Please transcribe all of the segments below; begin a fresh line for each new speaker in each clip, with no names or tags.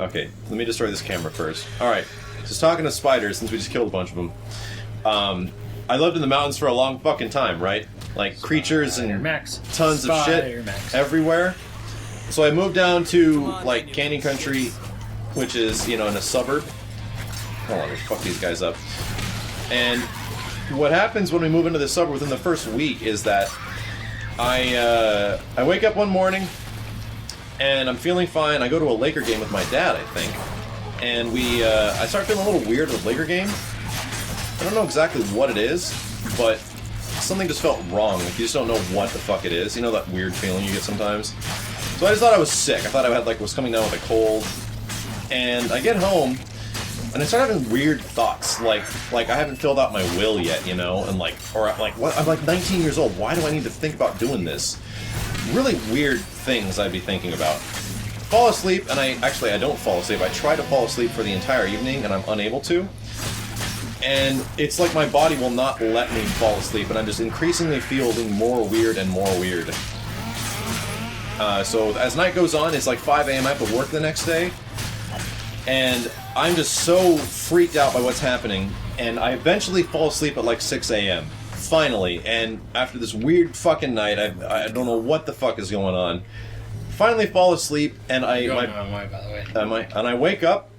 Okay, let me destroy this camera first. Alright, just talking to spiders, since we just killed a bunch of them. I lived in the mountains for a long fucking time, right? Like, creatures and tons of shit everywhere. So I moved down to, like, Canyon Country, which is, you know, in a suburb. Hold on, let me fuck these guys up. And what happens when we move into the suburb within the first week is that I wake up one morning, and I'm feeling fine. I go to a Laker game with my dad, I think. And I start feeling a little weird with Laker game. I don't know exactly what it is, but something just felt wrong. Like, you just don't know what the fuck it is. You know that weird feeling you get sometimes? So I just thought I was sick. I thought I had, like, was coming down with a cold. And I get home, and I start having weird thoughts. Like I haven't filled out my will yet, you know? And what? I'm like 19 years old. Why do I need to think about doing this? Really weird things I'd be thinking about. Fall asleep, and I don't fall asleep. I try to fall asleep for the entire evening, and I'm unable to. And it's like my body will not let me fall asleep, and I'm just increasingly feeling more weird and more weird. So as night goes on, it's like 5 a.m. I have to work the next day, and I'm just so freaked out by what's happening, and I eventually fall asleep at like 6 a.m. Finally, and after this weird fucking night, I don't know what the fuck is going on. Finally fall asleep, and I wake up.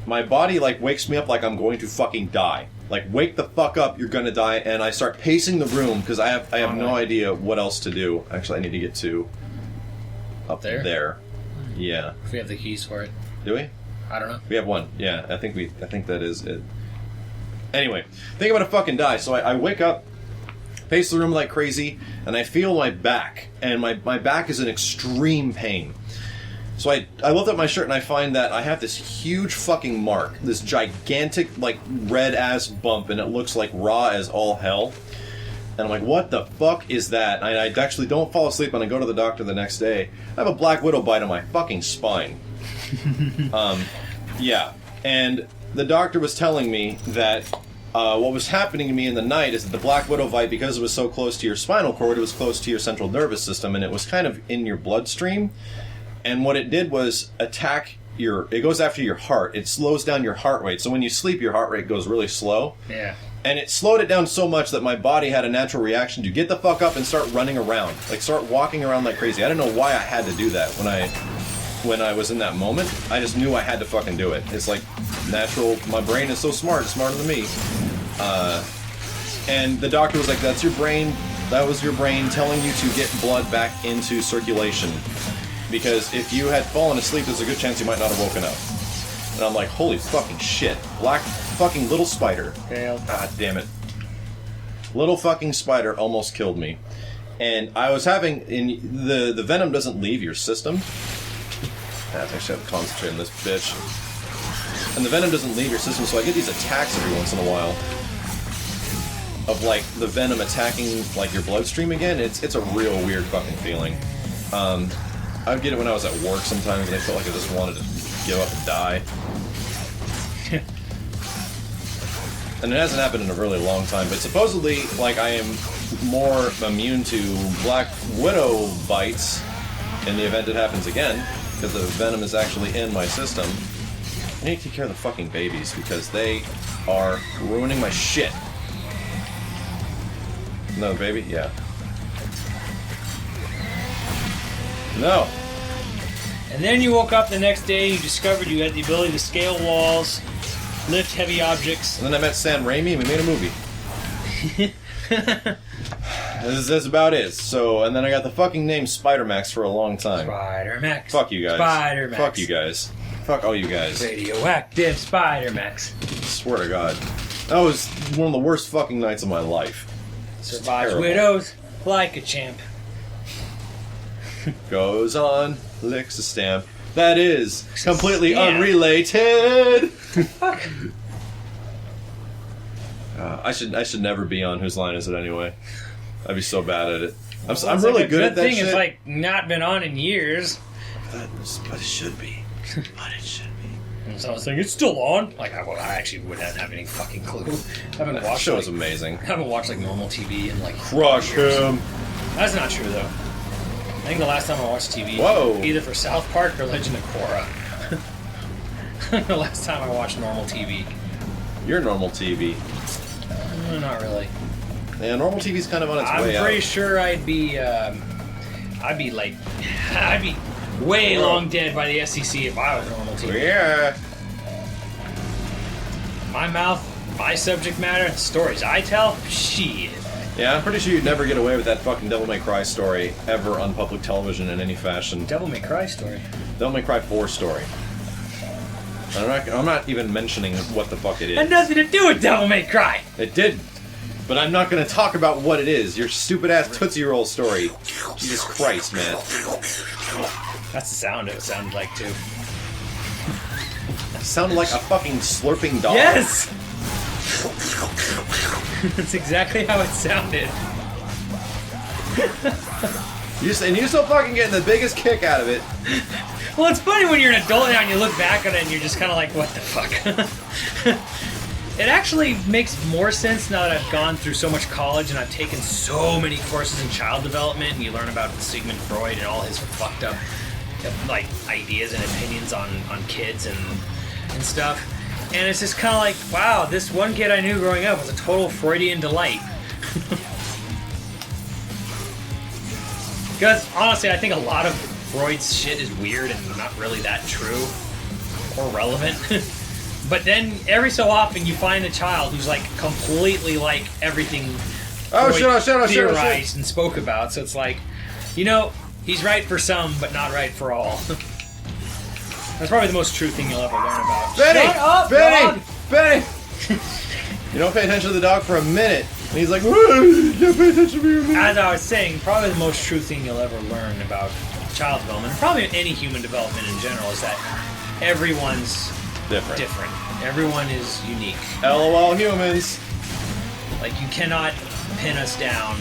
My body, like, wakes me up like I'm going to fucking die. Like, wake the fuck up, you're gonna die, and I start pacing the room, because I have no idea what else to do. Actually, I need to get to... up there. Yeah.
We have the keys for it.
Do we?
I don't know.
We have one. Yeah, I think that is it. Anyway, think I'm gonna fucking die, so I wake up, pace the room like crazy, and I feel my back, and my back is in extreme pain. So I lift up my shirt and I find that I have this huge fucking mark, this gigantic, like, red-ass bump, and it looks like raw as all hell. And I'm like, what the fuck is that? I actually don't fall asleep, and I go to the doctor the next day. I have a black widow bite on my fucking spine. Yeah. And the doctor was telling me that what was happening to me in the night is that the black widow bite, because it was so close to your spinal cord, it was close to your central nervous system, and it was kind of in your bloodstream. And what it did was attack it goes after your heart. It slows down your heart rate. So when you sleep, your heart rate goes really slow. Yeah. And it slowed it down so much that my body had a natural reaction to get the fuck up and start running around. Like, start walking around like crazy. I didn't know why I had to do that when I was in that moment. I just knew I had to fucking do it. It's like natural. My brain is so smart. It's smarter than me. And the doctor was like, that's your brain. That was your brain telling you to get blood back into circulation. Because if you had fallen asleep, there's a good chance you might not have woken up. And I'm like, holy fucking shit. Black fucking little spider.
Fail.
God damn it. Little fucking spider almost killed me. And I was having... the venom doesn't leave your system. I actually have to concentrate on this bitch. And the venom doesn't leave your system, so I get these attacks every once in a while. Of, like, the venom attacking, like, your bloodstream again. It's a real weird fucking feeling. I would get it when I was at work sometimes, and I felt like I just wanted to give up and die. And it hasn't happened in a really long time, but supposedly, like, I am more immune to Black Widow bites in the event it happens again, because the venom is actually in my system. I need to take care of the fucking babies, because they are ruining my shit. Another baby? Yeah. No.
And then you woke up the next day, you discovered you had the ability to scale walls, lift heavy objects.
And then I met Sam Raimi and we made a movie. That's about it. So, and then I got the fucking name Spider-Max for a long time.
Spider-Max.
Fuck you guys.
Spider-Max.
Fuck you guys. Fuck all you guys.
Radioactive Spider-Max.
Swear to God. That was one of the worst fucking nights of my life.
Survives widows like a champ.
Goes on, licks a stamp. That is completely unrelated.
Fuck.
I should never be on Whose Line Is It Anyway? I'd be so bad at it. I'm really good at that shit.
It's like not been on in years.
But it should be. But it should be.
And so I was thinking, it's still on. Like, I actually wouldn't have any fucking clue. I haven't watched.
Show is amazing.
I haven't watched like normal TV in like.
Crush him.
That's not true though. I think the last time I watched TV, either for South Park or Legend of Korra. the last time I watched normal TV.
You're normal TV.
Not really.
Yeah, normal TV's kind of on its way out.
I'm pretty sure I'd be way long dead by the SEC if I was normal TV.
Yeah.
My mouth, my subject matter, stories I tell, shit.
Yeah, I'm pretty sure you'd never get away with that fucking Devil May Cry story ever on public television in any fashion.
Devil May Cry story.
Devil May Cry 4 story. I'm not even mentioning what the fuck it is.
Had nothing to do with Devil May Cry.
It did. But I'm not going to talk about what it is. Your stupid-ass Tootsie Roll story. Jesus Christ, man.
That's the sound it sounded like, too.
It sounded like a fucking slurping dog.
Yes! That's exactly how it sounded.
You're still fucking getting the biggest kick out of it.
Well, it's funny when you're an adult now and you look back on it and you're just kind of like, what the fuck? It actually makes more sense now that I've gone through so much college and I've taken so many courses in child development, and you learn about Sigmund Freud and all his fucked up like ideas and opinions on kids and stuff. And it's just kind of like, wow, this one kid I knew growing up was a total Freudian delight. Because honestly, I think a lot of Freud's shit is weird and not really that true or relevant. But then every so often you find a child who's like completely like everything Freud theorized and spoke about. So it's like, you know, he's right for some, but not right for all. That's probably the most true thing you'll ever learn about.
Benny!
Shut up,
Benny!
dog!
Benny! You don't pay attention to the dog for a minute. And he's like, you can't pay attention to me a minute.
As I was saying, probably the most true thing you'll ever learn about child development, and probably any human development in general, is that everyone's different. Everyone is unique.
LOL humans.
Like, you cannot pin us down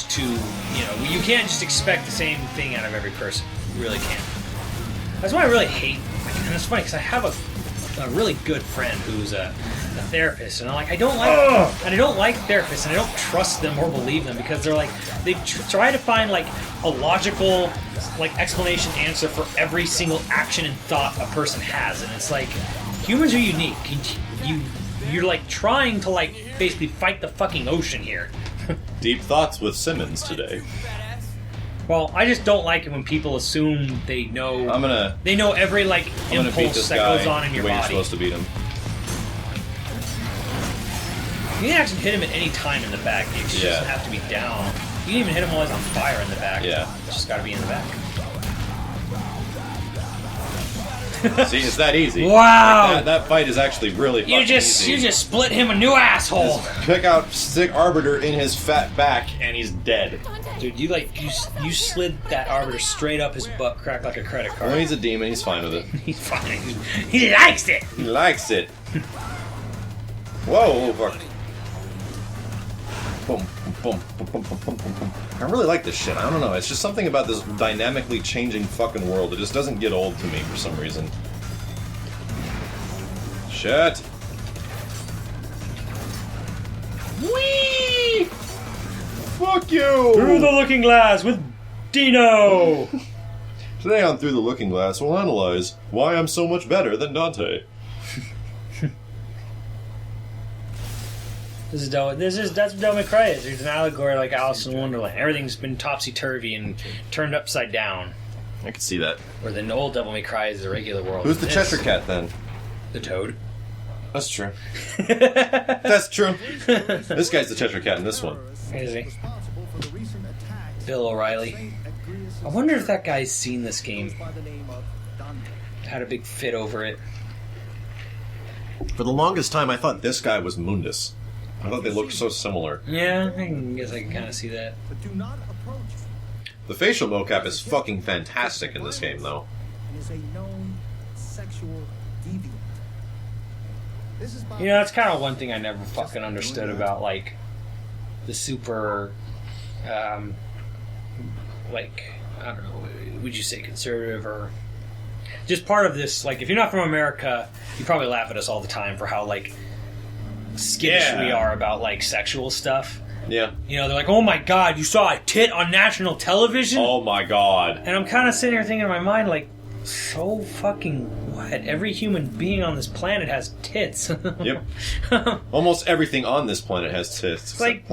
to, you know, you can't just expect the same thing out of every person. You really can't. That's why I really hate, and it's funny because I have a really good friend who's a therapist, and I don't like therapists, and I don't trust them or believe them because they're like, they try to find like a logical like explanation answer for every single action and thought a person has, and it's like, humans are unique. You're like trying to like basically fight the fucking ocean here.
Deep thoughts with Simmons today.
Well, I just don't like it when people assume they know. They know every like impulse that goes on in your body.
You're supposed to beat him.
You can actually hit him at any time in the back. It just doesn't have to be down. You can even hit him while he's on fire in the back.
Yeah.
It's just got to be in the back.
See, it's that easy.
Wow.
Like that fight is actually really fucking easy.
You just split him a new asshole.
Just pick out stick Arbiter in his fat back, and he's dead.
Dude, you slid that Arbiter straight up his butt crack like a credit card.
Well, he's a demon. He's fine with it.
He's fine. He likes it.
He likes it. Whoa, fuck. Boom, boom, boom, boom, boom, boom, boom, boom. I really like this shit. I don't know. It's just something about this dynamically changing fucking world. It just doesn't get old to me for some reason. Shit. Whee! Fuck you!
Through the Looking Glass with Dino!
Today on Through the Looking Glass, we'll analyze why I'm so much better than Dante.
That's what Devil May Cry is. It's an allegory like Alice in Wonderland. Everything's been topsy-turvy and turned upside down.
I can see that.
Where the old Devil May Cry is the regular world.
Who's the Cheshire Cat, then?
The Toad.
That's true. That's true. This guy's the Cheshire Cat in this one.
Is he? Bill O'Reilly. I wonder if that guy's seen this game. Had a big fit over it.
For the longest time, I thought this guy was Mundus. I thought they looked so similar.
Yeah, I guess I can kind of see that.
The facial mocap is fucking fantastic in this game, though.
You know, that's kind of one thing I never fucking understood about, like, the super, like, I don't know, would you say conservative or... Just part of this, like, if you're not from America, you probably laugh at us all the time for how, like, skittish we are about, like, sexual stuff.
Yeah.
You know, they're like, oh my god, you saw a tit on national television?
Oh my god.
And I'm kind of sitting here thinking in my mind, like, so fucking what? Every human being on this planet has tits.
Yep. Almost everything on this planet has tits.
It's like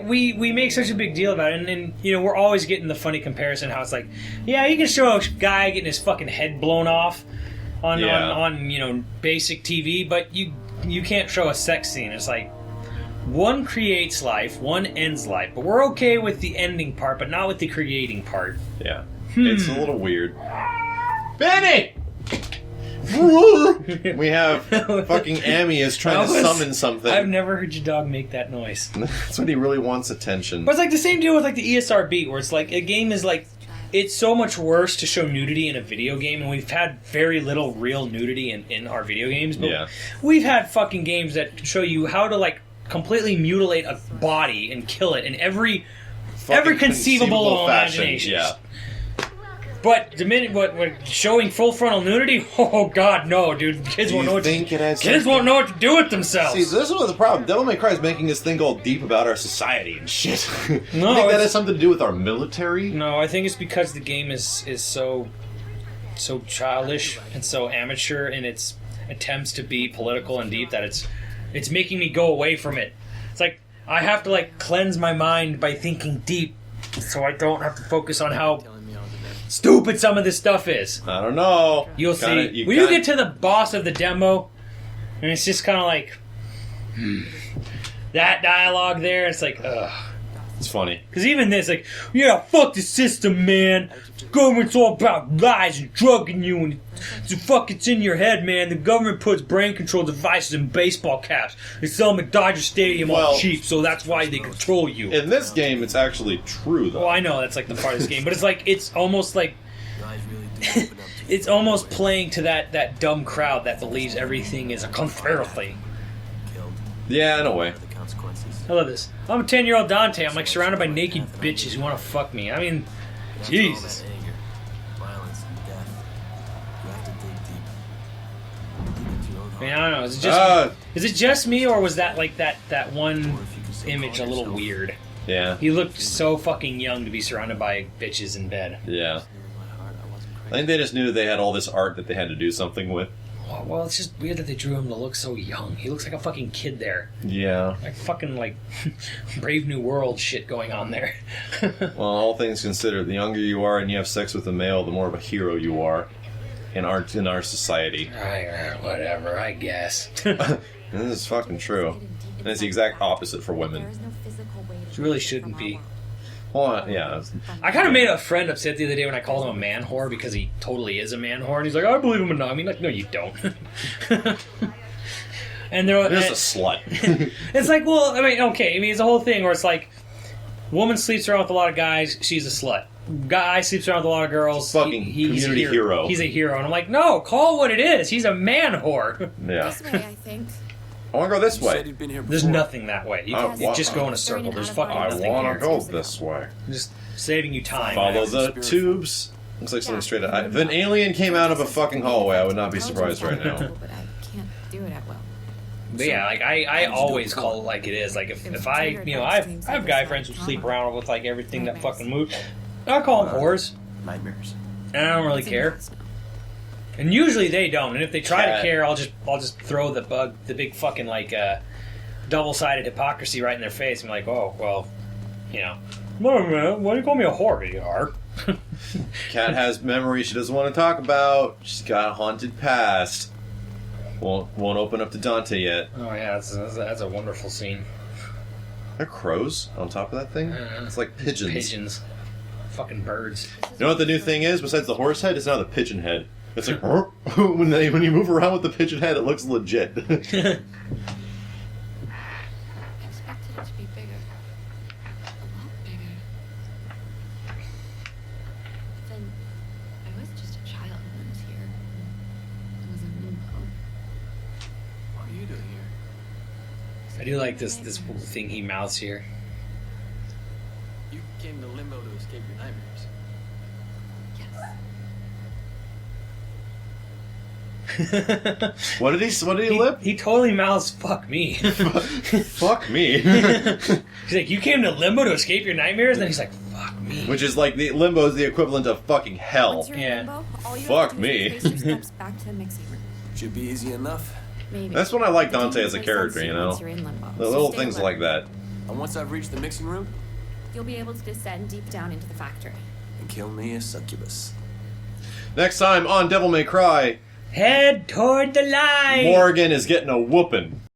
we make such a big deal about it, and you know, we're always getting the funny comparison how it's like, yeah, you can show a guy getting his fucking head blown off on you know, basic TV, but you can't show a sex scene. It's like, one creates life, one ends life, but we're okay with the ending part, but not with the creating part.
Yeah. It's a little weird. Benny! We have fucking Amy is trying to summon something.
I've never heard your dog make that noise.
That's when he really wants attention.
But it's like the same deal with like the ESR beat, where it's like a game is like, it's so much worse to show nudity in a video game, and we've had very little real nudity in our video games. But we've had fucking games that show you how to like completely mutilate a body and kill it in every conceivable imagination.
Yeah.
But the minute what showing full frontal nudity, oh god, no, dude, kids won't know what to do with themselves.
See, this is the problem. Devil May Cry is making this thing all deep about our society and shit.
No,
I think that has something to do with our military.
No, I think it's because the game is so childish and so amateur in its attempts to be political and deep that it's making me go away from it. It's like I have to like cleanse my mind by thinking deep, so I don't have to focus on how stupid some of this stuff is.
I don't know.
You'll see. When you get to the boss of the demo, and it's just kind of like that dialogue there, it's like, ugh.
It's funny.
Because even this, like, yeah, fuck the system, man. The government's all about lies and drugging you, and it's in your head, man. The government puts brain control devices in baseball caps. They sell them at Dodger Stadium all cheap, so that's why they control you.
In this game, it's actually true, though.
Oh, I know, that's like the part of this game, but it's like, it's almost like, it's almost playing to that dumb crowd that believes everything is a conspiracy.
Yeah, in a way.
I love this. I'm a 10-year-old Dante. I'm like surrounded by naked bitches who want to fuck me. I mean, Jesus. I mean, I don't know. Is it just me, or was that like that one image a little weird?
Yeah.
He looked so fucking young to be surrounded by bitches in bed.
Yeah. I think they just knew that they had all this art that they had to do something with.
Well, it's just weird that they drew him to look so young. He looks like a fucking kid there.
Yeah.
Like fucking like Brave New World shit going on there.
Well, all things considered, the younger you are and you have sex with a male, the more of a hero you are in our society.
Whatever, I guess.
This is fucking true. And it's the exact opposite for women.
It really shouldn't be.
Well, yeah.
I kind of made a friend upset the other day when I called him a man whore because he totally is a man whore, and he's like, I believe him enough. I mean, like, no, you don't. And they're
just a slut.
It's like, well, I mean, okay. I mean, it's a whole thing where it's like, woman sleeps around with a lot of guys, she's a slut. Guy sleeps around with a lot of girls.
Fucking
he's
community
a
hero.
He's a hero, and I'm like, no, call it what it is. He's a man whore.
Yeah.
This way, I think.
I want to go this way.
There's nothing that way. You just go in a circle. There's fucking nothing here.
I want to go this way.
Just saving you time.
Follow the tubes. Looks like something straight out. If an alien came out of a fucking hallway, I would not be surprised right now.
But I can't do it at will.
But yeah, like I always call it like it is. Like if I, you know, I have guy friends who sleep around with like everything that fucking moves. I call them whores.
Nightmares.
And I don't really care. And usually they don't. And if they try to care, I'll just throw the big fucking like double-sided hypocrisy right in their face. I'm like, oh well, you know, why do you call me a whore? You are.
Cat has memories she doesn't want to talk about. She's got a haunted past. Won't open up to Dante yet.
Oh yeah, that's a wonderful scene.
Are crows on top of that thing? It's like pigeons.
Pigeons. Fucking birds.
You know what the new thing is? Besides the horse head, it's now the pigeon head. It's like, when you move around with the pigeon head, it looks legit.
I expected it to be bigger. A lot bigger. Then I was just a child when I was here. I was in limbo.
What are you doing here?
I do like this thing he mouths here.
You came to limbo to escape your nightmares.
Yes.
What did he lip?
He totally mouths "fuck me."
Fuck me.
He's like, you came to limbo to escape your nightmares, and then he's like, "Fuck me,"
Which is like limbo is the equivalent of fucking hell.
Once you're in
Yeah.
limbo, all All you
Fuck
have to do
me.
is retrace your steps back to the mixing room.
Should be easy enough.
Maybe.
That's when I like
The
Dante as a
demon
character,
plays
you
on
know?
once you're in limbo,
The
so
little
stay
things
alert.
like that.
And once I've reached the mixing room,
You'll be able to descend deep down into the factory.
and kill me a succubus.
Next time on Devil May Cry,
Head toward the light.
Morgan is getting a whooping.